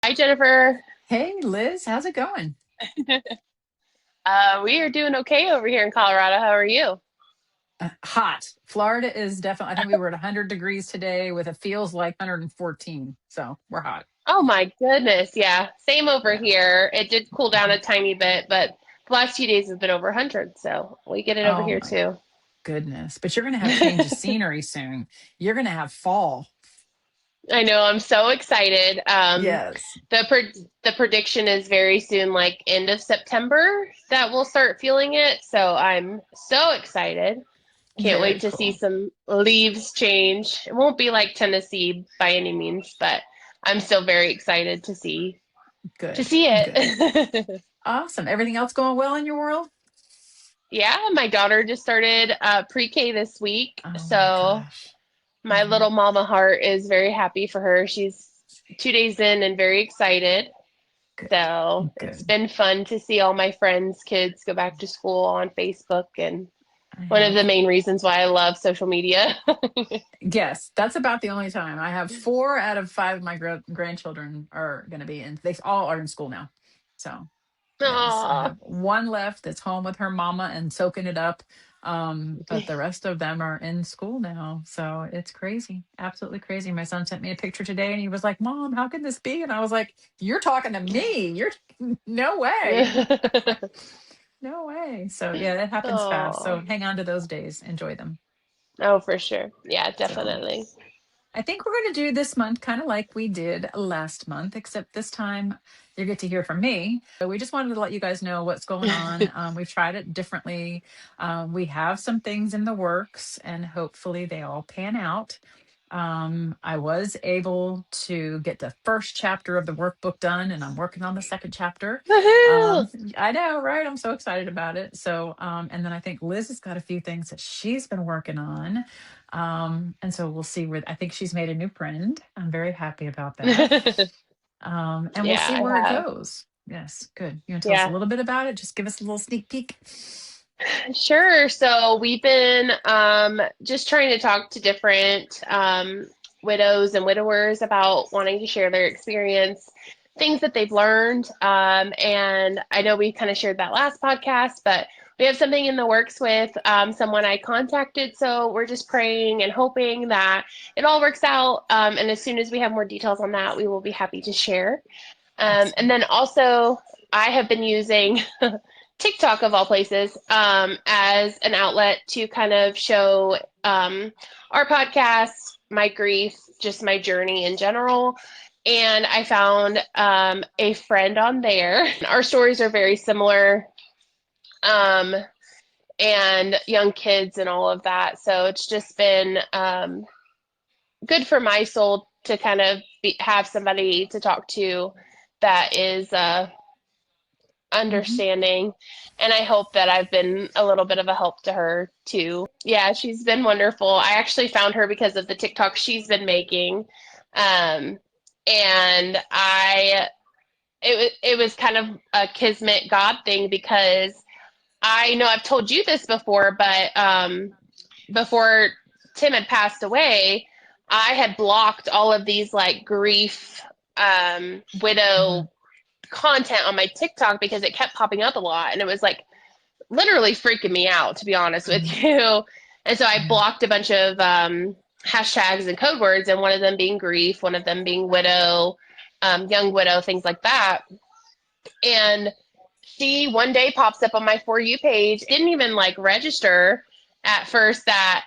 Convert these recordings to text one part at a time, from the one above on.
Hi, Jennifer. Hey Liz, how's it going? We are doing okay over here in Colorado. How are you? Hot. Florida is definitely, I think we were at 100 degrees today with it feels like 114. So we're hot. Oh my goodness. Yeah, same over Yeah. here. It did cool down Mhm. a tiny bit, but the last few days have been over 100, so we get it over Oh here my too. goodness. But you're going to have change of scenery soon. You're going to have fall. I know, I'm so excited. Yes. The prediction is very soon, like end of September, that we'll start feeling it. So I'm so excited. Can't Very wait to see cool. some leaves change. It won't be like Tennessee by any means, but I'm still very excited to Good. see Good. it. Awesome. Everything else going well in your world? Yeah, my daughter just started pre-K this week, Oh my so gosh. my Mhm. little mama heart is very happy for her. She's 2 days in and very excited. Good. So it's Good. been fun to see all my friends' kids go back to school on Facebook, and I one of the have. main reasons why I love social media. Yes, that's about the only time. I have 4 out of 5 of my grandchildren are going to be in. They all are in school now. So, yes, I Aw. have one left that's home with her mama and soaking it up. But the rest of them are in school now. So it's crazy, absolutely crazy. My son sent me a picture today and he was like, "Mom, how can this be?" And I was like, "You're talking to me. You're no way." No way. So, yeah, it happens fast. Oh, So, hang on to those days. Enjoy them. oh, for sure. Yeah, So, definitely. I think we're going to do this month kind of like we did last month, except this time you get to hear from me. So we just wanted to let you guys know what's going on. We've tried it differently. We have some things in the works, and hopefully they all pan out. I was able to get the first chapter of the workbook done, and I'm working on the second chapter. Woohoo! Um, I know, right? I'm so excited about it. So, and then I think Liz has got a few things that she's been working on. And so we'll see where I think she's made a new friend. I'm very happy about that. And we'll Yeah, see I where it have. goes. Yes, good. You want to tell us a Yeah, little bit about it? Just give us a little sneak peek. sure. So we've been just trying to talk to different widows and widowers about wanting to share their experience, things that they've learned. And I know we kind of shared that last podcast, but we have something in the works with someone I contacted. So we're just praying and hoping that it all works out. And as soon as we have more details on that, we will be happy to share. And Excellent. then also, I have been using TikTok of all places as an outlet to kind of show our podcast, my grief, just my journey in general. And I found a friend on there. Our stories are very similar, um, and young kids and all of that. So it's just been good for my soul to kind of have somebody to talk to that is Hmm. understanding, and I hope that I've been a little bit of a help to her too. Yeah, she's been wonderful. I actually found her because of the TikTok she's been making. Um and I it was kind of a kismet God thing because I know I've told you this before, but before Tim had passed away, I had blocked all of these like grief Hmm. widow content on my TikTok because it kept popping up a lot, and it was like literally freaking me out, to be honest with Hmm. you. And so I Yeah. blocked a bunch of hashtags and code words, and one of them being grief, one of them being widow, young widow, things like that. And she one day pops up on my For You page, didn't even like register at first that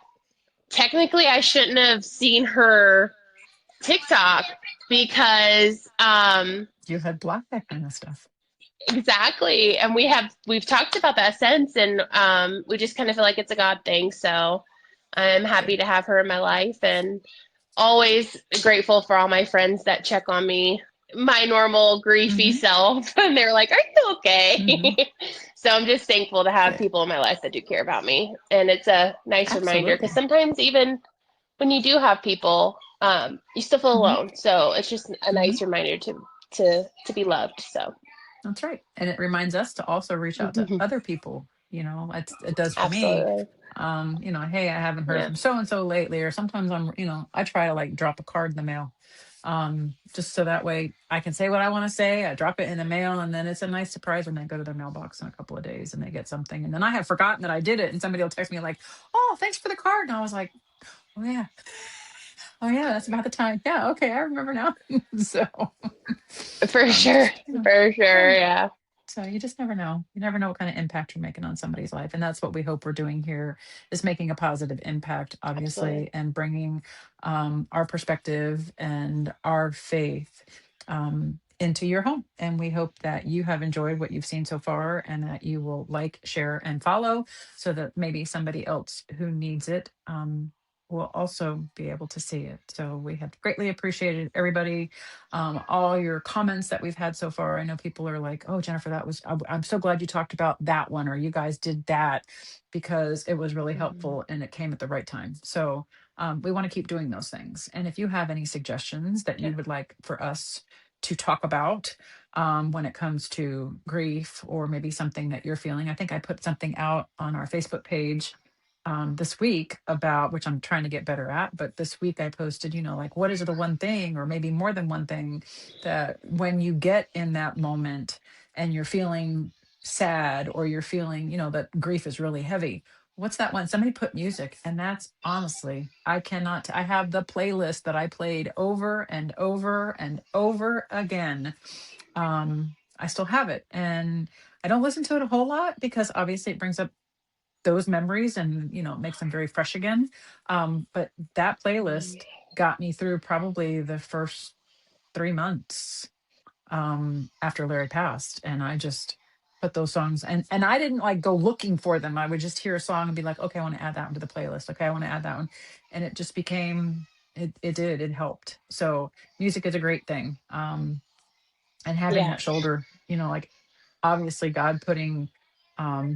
technically I shouldn't have seen her TikTok because You had blocked that kind of stuff. exactly. And we've talked about that since, and we just kind of feel like it's a God thing. So I'm happy Good. to have her in my life, and always grateful for all my friends that check on me, my normal griefy Hmm. self, and they're like, "Are you Hmm. okay?" So I'm just thankful to have Good. people in my life that do care about me, and it's a nice reminder because Absolutely. sometimes even when you do have people, you still feel Hmm. alone. So it's just a Hmm. nice reminder to be loved. So That's right. And it reminds us to also reach out to other people. It does for me. absolutely. Hey, I haven't heard Yeah. from so and so lately, or sometimes I try to like drop a card in the mail. Just so that way I can say what I want to say. I drop it in the mail, and then it's a nice surprise when they go to their mailbox in a couple of days and they get something. And then I have forgotten that I did it, and somebody will text me like, "Oh, thanks for the card." And I was like, "Oh yeah, oh yeah, that's about the time. Yeah, okay, I remember now." So, For sure. just For yeah. sure. Yeah. So you just never know. You never know what kind of impact you're making on somebody's life. And that's what we hope we're doing here, is making a positive impact, Absolutely. obviously, and bringing our perspective and our faith into your home. And we hope that you have enjoyed what you've seen so far, and that you will like, share, and follow, so that maybe somebody else who needs it will also be able to see it. So we have greatly appreciated everybody, all your comments that we've had so far. I know people are like, "Oh, Jennifer, I'm so glad you talked about that one, or you guys did that, because it was really Mhm. helpful and it came at the right time." So we want to keep doing those things. And if you have any suggestions that Yeah. you would like for us to talk about when it comes to grief, or maybe something that you're feeling, I think I put something out on our Facebook page this week about, which I'm trying to get better at, but this week I posted, like, what is the one thing, or maybe more than one thing, that when you get in that moment and you're feeling sad, or you're feeling, that grief is really heavy, what's that one? Somebody put music, and that's honestly, I have the playlist that I played over and over and over again. I still have it, and I don't listen to it a whole lot, because obviously it brings up those memories, and it makes them very fresh again. But that playlist got me through probably the first 3 months after Larry passed, and I just put those songs, and I didn't like go looking for them. I would just hear a song and be like, okay, I want to add that one to the playlist. Okay, I want to add that one, and it just became, it helped. So music is a great thing. And having Yeah. that shoulder, like, obviously God putting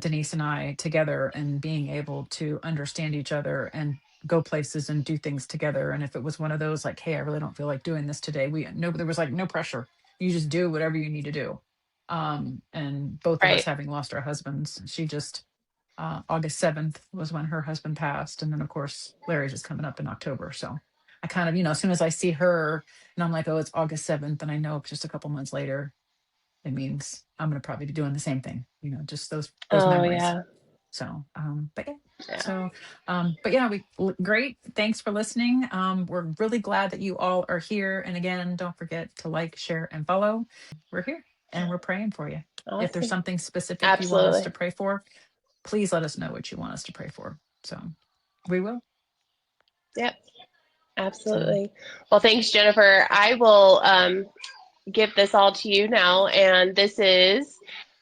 Denise and I together, and being able to understand each other and go places and do things together. And if it was one of those like, hey, I really don't feel like doing this today, there was like no pressure. You just do whatever you need to do. And both of us Right. having lost our husbands, she just August 7th was when her husband passed. And then, of course, Larry's is coming up in October. So I kind of, as soon as I see her and I'm like, oh, it's August 7th, and I know just a couple months later, it means I'm going to probably be doing the same thing, just those Oh, memories. yeah. So, but yeah. Yeah. So, but yeah, great. Thanks for listening. We're really glad that you all are here. And again, don't forget to like, share, and follow. We're here and we're praying for you. If there's Awesome. something specific you want us Absolutely. to pray for, please let us know what you want us to pray for. So we will. Yep. So Absolutely. Well, thanks, Jennifer. I will give this all to you now. And this is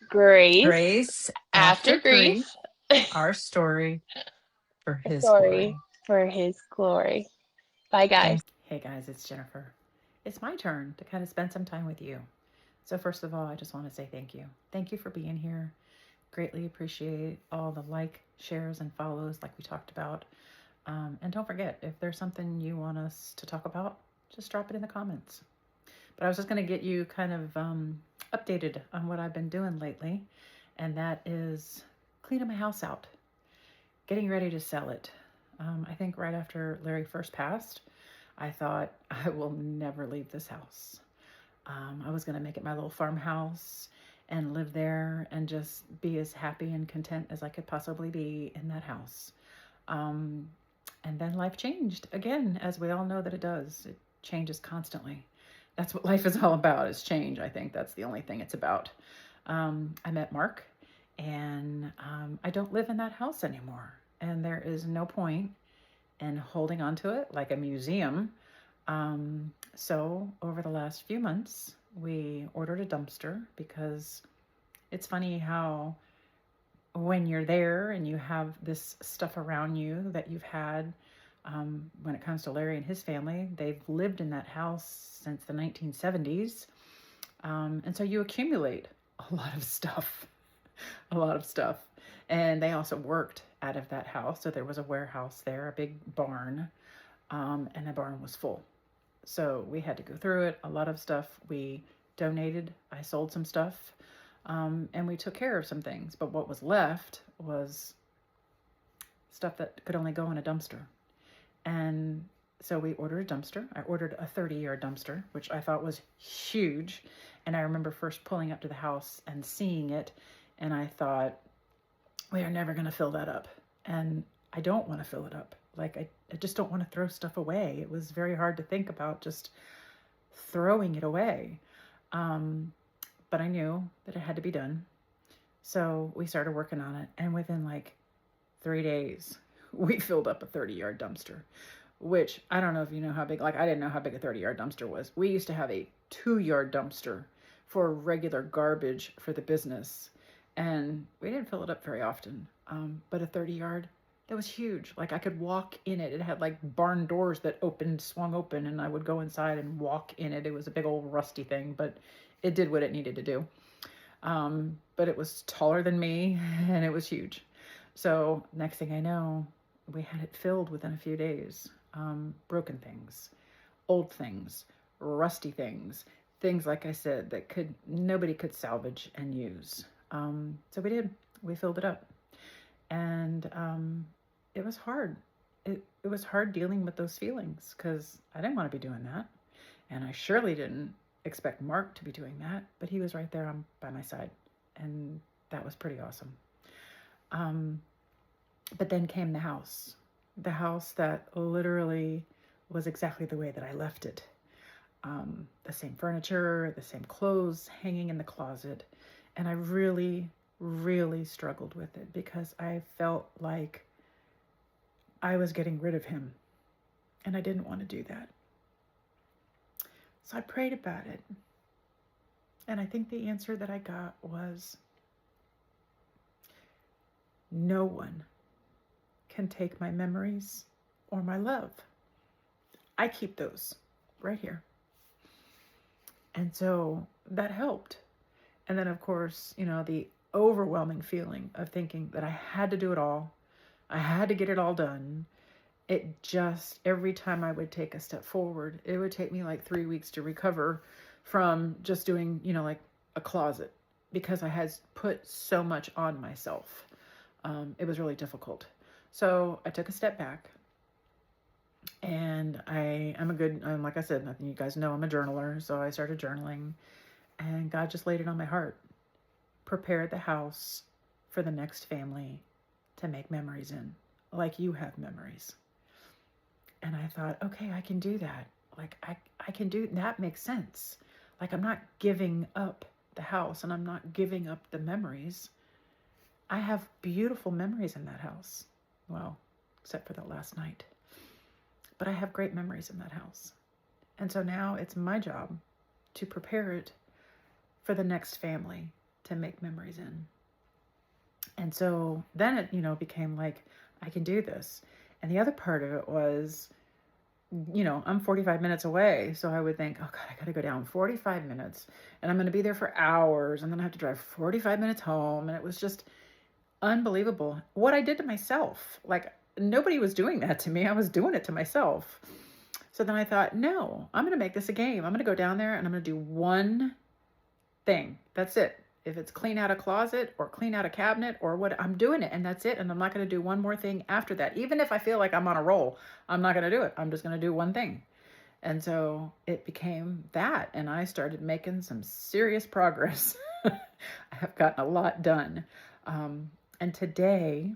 Grace grace after After Grief, grief, our story for a his story glory. for His glory. Bye, guys. Thanks. Hey guys, it's Jennifer. It's my turn to kind of spend some time with you. So, first of all, I just want to say thank you. Thank you for being here. Greatly appreciate all the shares, and follows, like we talked about. And don't forget, if there's something you want us to talk about, just drop it in the comments. But I was just going to get you kind of updated on what I've been doing lately, and that is cleaning my house out, getting ready to sell it. I think right after Larry first passed, I thought, I will never leave this house. I was going to make it my little farmhouse and live there and just be as happy and content as I could possibly be in that house. Um, and then life changed again, as we all know that it does. It changes constantly. That's what life is all about, is change. I think that's the only thing it's about. I met Mark, and I don't live in that house anymore. And there is no point in holding on to it like a museum. So over the last few months, we ordered a dumpster, because it's funny how when you're there and you have this stuff around you that you've had, when it comes to Larry and his family, they've lived in that house since the 1970s. And so you accumulate a lot of stuff, a lot of stuff. And they also worked out of that house. So there was a warehouse there, a big barn, and the barn was full. So we had to go through it. A lot of stuff we donated. I sold some stuff, and we took care of some things. But what was left was stuff that could only go in a dumpster. And So we ordered a dumpster. I ordered a 30-yard dumpster, which I thought was huge. And I remember first pulling up to the house and seeing it. And I thought, we are never going to fill that up. And I don't want to fill it up. Like, I just don't want to throw stuff away. It was very hard to think about just throwing it away. But I knew that it had to be done. So we started working on it. And within like 3 days, we filled up a 30-yard dumpster, which I don't know if you know how big, like I didn't know how big a 30-yard dumpster was. We used to have a 2-yard dumpster for regular garbage for the business. And we didn't fill it up very often. But a 30-yard, that was huge. Like I could walk in it. It had like barn doors that swung open, and I would go inside and walk in it. It was a big old rusty thing, but it did what it needed to do. But it was taller than me and it was huge. So next thing I know, we had it filled within a few days. Broken things, old things, rusty things, things like I said that nobody could salvage and use. So we filled it up, and it was hard. It was hard dealing with those feelings because I didn't want to be doing that, and I surely didn't expect Mark to be doing that, but he was right there by my side, and that was pretty awesome. But then came the house that literally was exactly the way that I left it. The same furniture, the same clothes hanging in the closet. And I really, really struggled with it because I felt like I was getting rid of him. And I didn't want to do that. So I prayed about it. And I think the answer that I got was, no one can take my memories or my love. I keep those right here. And so that helped. And then, of course, the overwhelming feeling of thinking that I had to do it all. I had to get it all done. It just, every time I would take a step forward, it would take me like 3 weeks to recover from just doing, like a closet, because I had put so much on myself. It was really difficult. So I took a step back, and I'm like I said, I think you guys know I'm a journaler. So I started journaling, and God just laid it on my heart. Prepare the house for the next family to make memories in, like you have memories. And I thought, okay, I can do that. Like I can do that. Makes sense. Like I'm not giving up the house, and I'm not giving up the memories. I have beautiful memories in that house. Well, except for that last night. But I have great memories in that house. And so now it's my job to prepare it for the next family to make memories in. And so then it, became like, I can do this. And the other part of it was, I'm 45 minutes away. So I would think, oh God, I got to go down 45 minutes and I'm going to be there for hours. And then I have to drive 45 minutes home. And it was just unbelievable what I did to myself. Like nobody was doing that to me. I was doing it to myself. So then I thought, no, I'm going to make this a game. I'm going to go down there and I'm going to do one thing. That's it. If it's clean out a closet or clean out a cabinet or what, I'm doing it, and that's it. And I'm not going to do one more thing after that. Even if I feel like I'm on a roll, I'm not going to do it. I'm just going to do one thing. And so it became that. And I started making some serious progress. I have gotten a lot done. And today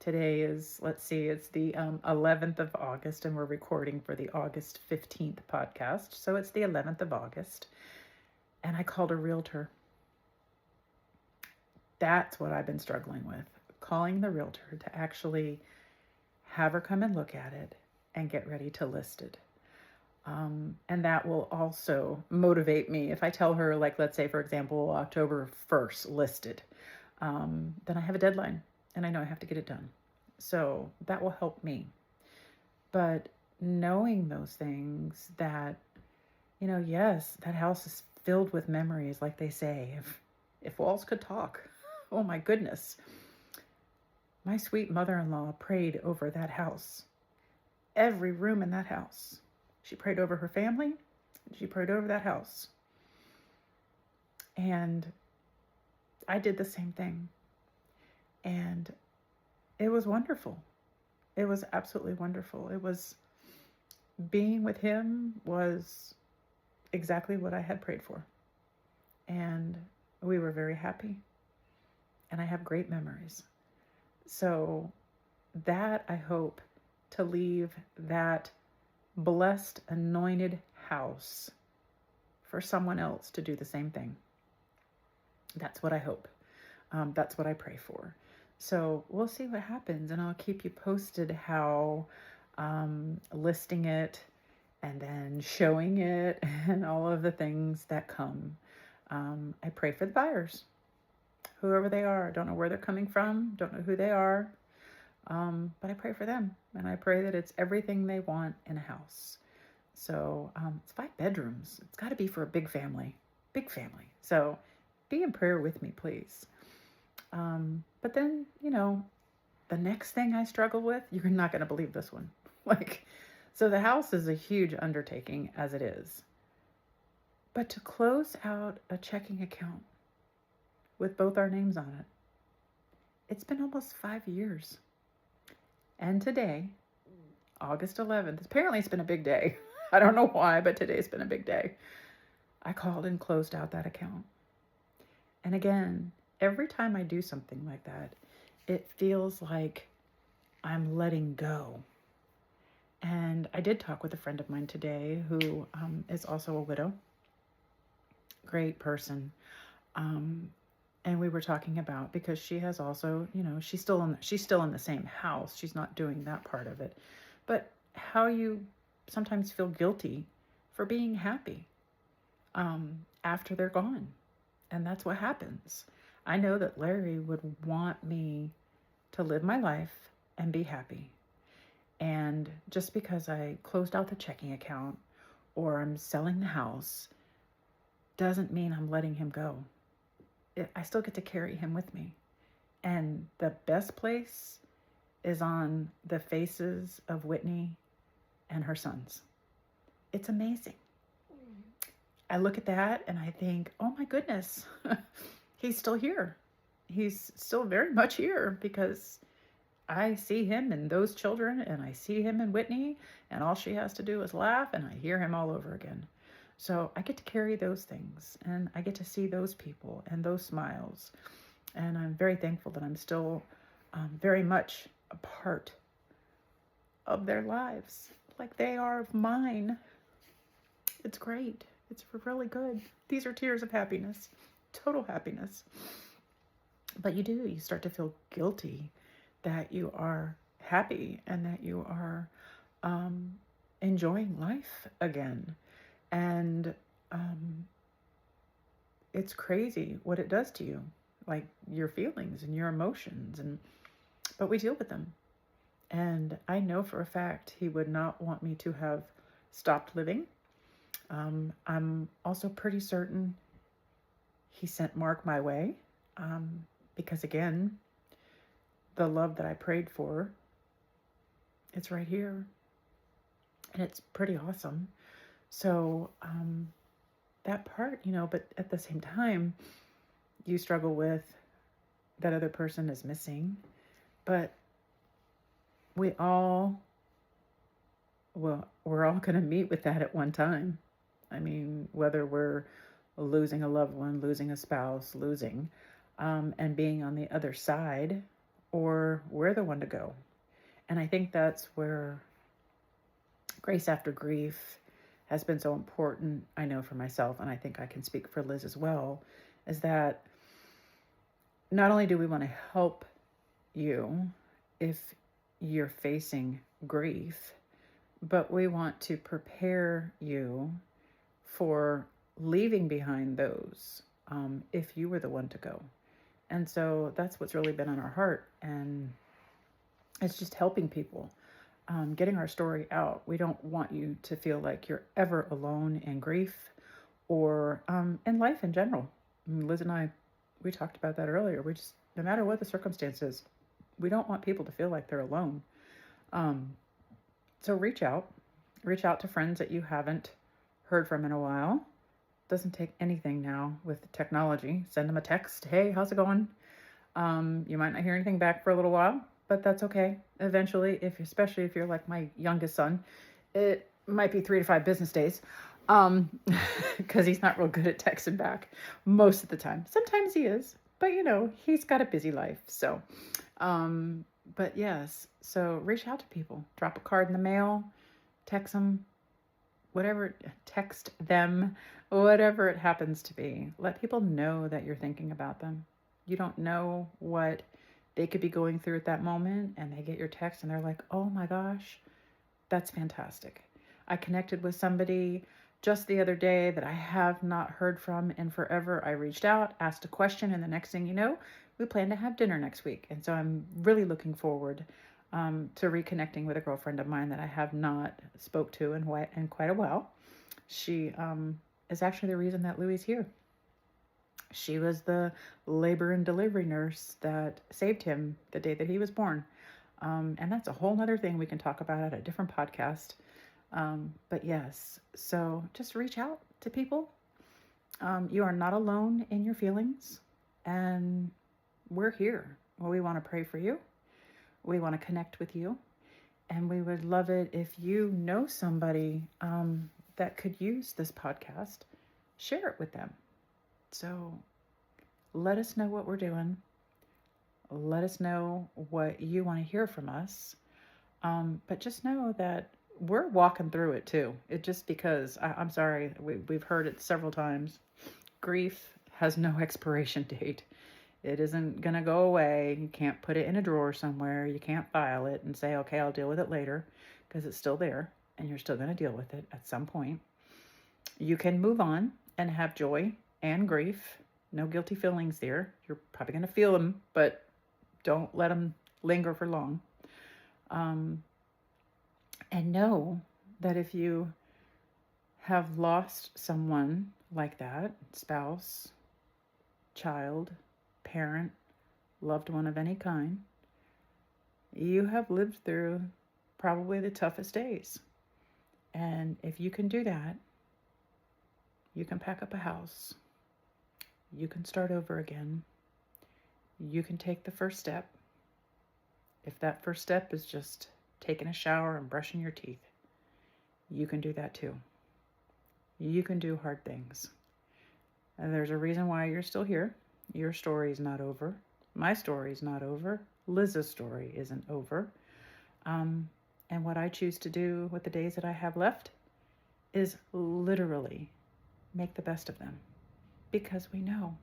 is, let's see, it's the 11th of August, and we're recording for the August 15th podcast. So it's the 11th of August. And I called a realtor. That's what I've been struggling with. Calling the realtor to actually have her come and look at it and get ready to list it. And that will also motivate me. If I tell her, like, let's say, for example, October 1st listed, then I have a deadline and I know I have to get it done. So that will help me. But knowing those things that, yes, that house is filled with memories, like they say, if walls could talk. Oh my goodness. My sweet mother-in-law prayed over that house. Every room in that house. She prayed over her family. She prayed over that house. And I did the same thing. And it was wonderful. It was absolutely wonderful. It was being with him was exactly what I had prayed for. And we were very happy. And I have great memories. So, that I hope to leave that blessed, anointed house for someone else to do the same thing. That's what I hope. That's what I pray for. So we'll see what happens, and I'll keep you posted how listing it and then showing it and all of the things that come. I pray for the buyers, whoever they are. I don't know where they're coming from, don't know who they are, but I pray for them, and I pray that it's everything they want in a house. So it's 5 bedrooms. It's got to be for a big family. Big family. So be in prayer with me, please. But then, the next thing I struggle with, you're not going to believe this one. So the house is a huge undertaking as it is. But to close out a checking account with both our names on it, it's been almost 5 years. And today, August 11th, apparently it's been a big day. I don't know why, but today's been a big day. I called and closed out that account. And again, every time I do something like that, it feels like I'm letting go. And I did talk with a friend of mine today who is also a widow. Great person. And we were talking about, because she has also, she's still in the same house. She's not doing that part of it. But how you sometimes feel guilty for being happy after they're gone. And that's what happens. I know that Larry would want me to live my life and be happy. And just because I closed out the checking account or I'm selling the house doesn't mean I'm letting him go. I still get to carry him with me. And the best place is on the faces of Whitney and her sons. It's amazing. I look at that and I think, oh my goodness, he's still here. He's still very much here, because I see him in those children and I see him in Whitney, and all she has to do is laugh and I hear him all over again. So I get to carry those things, and I get to see those people and those smiles. And I'm very thankful that I'm still very much a part of their lives, like they are of mine. It's great. It's really good. These are tears of happiness, total happiness. But you start to feel guilty that you are happy and that you are enjoying life again. And it's crazy what it does to you, like your feelings and your emotions. But we deal with them. And I know for a fact he would not want me to have stopped living. I'm also pretty certain he sent Mark my way, because again, the love that I prayed for, it's right here, and it's pretty awesome. So that part, but at the same time, you struggle with that other person is missing. But we're all going to meet with that at one time. I mean, whether we're losing a loved one, losing a spouse, and being on the other side, or we're the one to go. And I think that's where Grace After Grief has been so important, I know for myself, and I think I can speak for Liz as well, is that not only do we want to help you if you're facing grief, but we want to prepare you for leaving behind those if you were the one to go. And so that's what's really been on our heart. And it's just helping people, getting our story out. We don't want you to feel like you're ever alone in grief or in life in general. I mean, Liz and I, we talked about that earlier. We just, no matter what the circumstances, we don't want people to feel like they're alone. So reach out to friends that you haven't heard from in a while. Doesn't take anything now with technology. Send them a text. Hey, how's it going? You might not hear anything back for a little while, but that's okay. Eventually, especially if you're like my youngest son, might be 3 to 5 business days. Because he's not real good at texting back most of the time. Sometimes he is, but he's got a busy life. So, but yes, so reach out to people, drop a card in the mail, text them, text them, whatever it happens to be. Let people know that you're thinking about them. You don't know what they could be going through at that moment, and they get your text and they're like, oh my gosh, that's fantastic. I connected with somebody just the other day that I have not heard from in forever. I reached out, asked a question, and the next thing you know, we plan to have dinner next week. And so I'm really looking forward to reconnecting with a girlfriend of mine that I have not spoke to in quite a while. She is actually the reason that Louie's here. She was the labor and delivery nurse that saved him the day that he was born. And that's a whole nother thing we can talk about at a different podcast. But yes, so just reach out to people. You are not alone in your feelings, and we're here. Well, we want to pray for you. We want to connect with you, and we would love it if you know somebody that could use this podcast. Share it with them. So let us know what we're doing. Let us know what you want to hear from us. But just know that we're walking through it too. It just because I'm sorry, we've heard it several times. Grief has no expiration date. It isn't going to go away. You can't put it in a drawer somewhere. You can't file it and say, okay, I'll deal with it later, because it's still there and you're still going to deal with it at some point. You can move on and have joy and grief. No guilty feelings there. You're probably going to feel them, but don't let them linger for long. And know that if you have lost someone like that, spouse, child, parent, loved one of any kind, you have lived through probably the toughest days. And if you can do that, you can pack up a house. You can start over again. You can take the first step. If that first step is just taking a shower and brushing your teeth, you can do that too. You can do hard things. And there's a reason why you're still here. Your story is not over. My story is not over. Liz's story isn't over. And what I choose to do with the days that I have left is literally make the best of them. Because we know.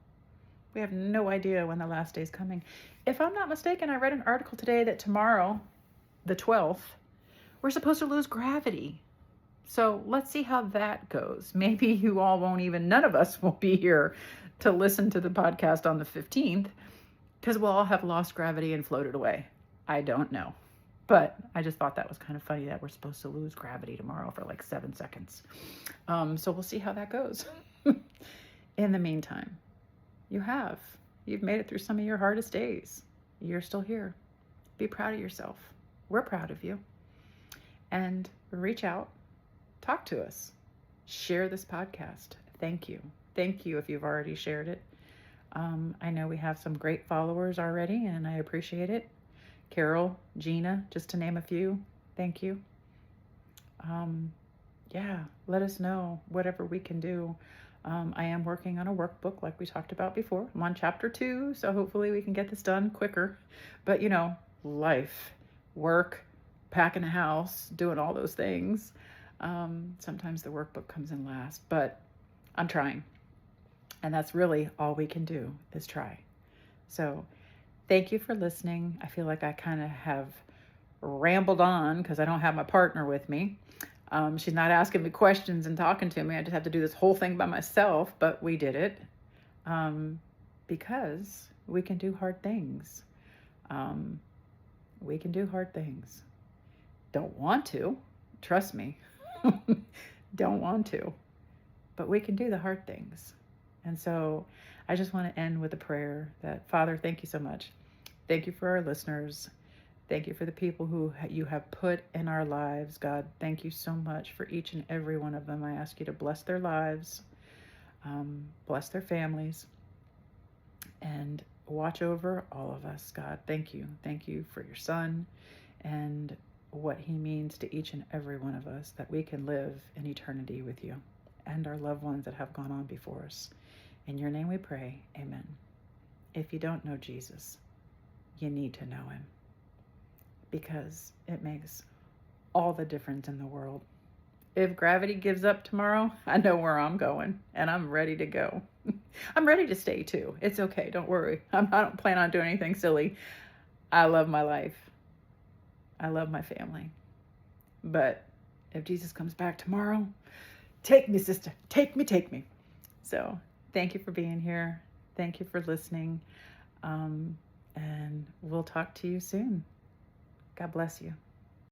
We have no idea when the last day is coming. If I'm not mistaken, I read an article today that tomorrow, the 12th, we're supposed to lose gravity. So let's see how that goes. Maybe you all won't even, none of us will be here to listen to the podcast on the 15th, because we'll all have lost gravity and floated away. I don't know. But I just thought that was kind of funny that we're supposed to lose gravity tomorrow for like 7 seconds. So we'll see how that goes. In the meantime, you've made it through some of your hardest days. You're still here. Be proud of yourself. We're proud of you. And reach out, talk to us, share this podcast. Thank you. Thank you if you've already shared it. I know we have some great followers already, and I appreciate it. Carol, Gina, just to name a few. Thank you. Yeah, let us know whatever we can do. I am working on a workbook like we talked about before. I'm on chapter 2, so hopefully we can get this done quicker. But life, work, packing a house, doing all those things. Sometimes the workbook comes in last, but I'm trying. And that's really all we can do is try. So thank you for listening. I feel like I kind of have rambled on because I don't have my partner with me. She's not asking me questions and talking to me. I just have to do this whole thing by myself, but we did it because we can do hard things. We can do hard things. Don't want to, trust me. Don't want to, but we can do the hard things. And so I just want to end with a prayer that, Father, thank you so much. Thank you for our listeners. Thank you for the people who you have put in our lives. God, thank you so much for each and every one of them. I ask you to bless their lives, bless their families, and watch over all of us. God, thank you. Thank you for your son and what he means to each and every one of us, that we can live in eternity with you and our loved ones that have gone on before us. In your name we pray, amen. If you don't know Jesus, you need to know him, because it makes all the difference in the world. If gravity gives up tomorrow, I know where I'm going, and I'm ready to go. I'm ready to stay too. It's okay, don't worry. I don't plan on doing anything silly. I love my life. I love my family. But if Jesus comes back tomorrow, take me, sister. Take me, take me. So thank you for being here. Thank you for listening. And we'll talk to you soon. God bless you.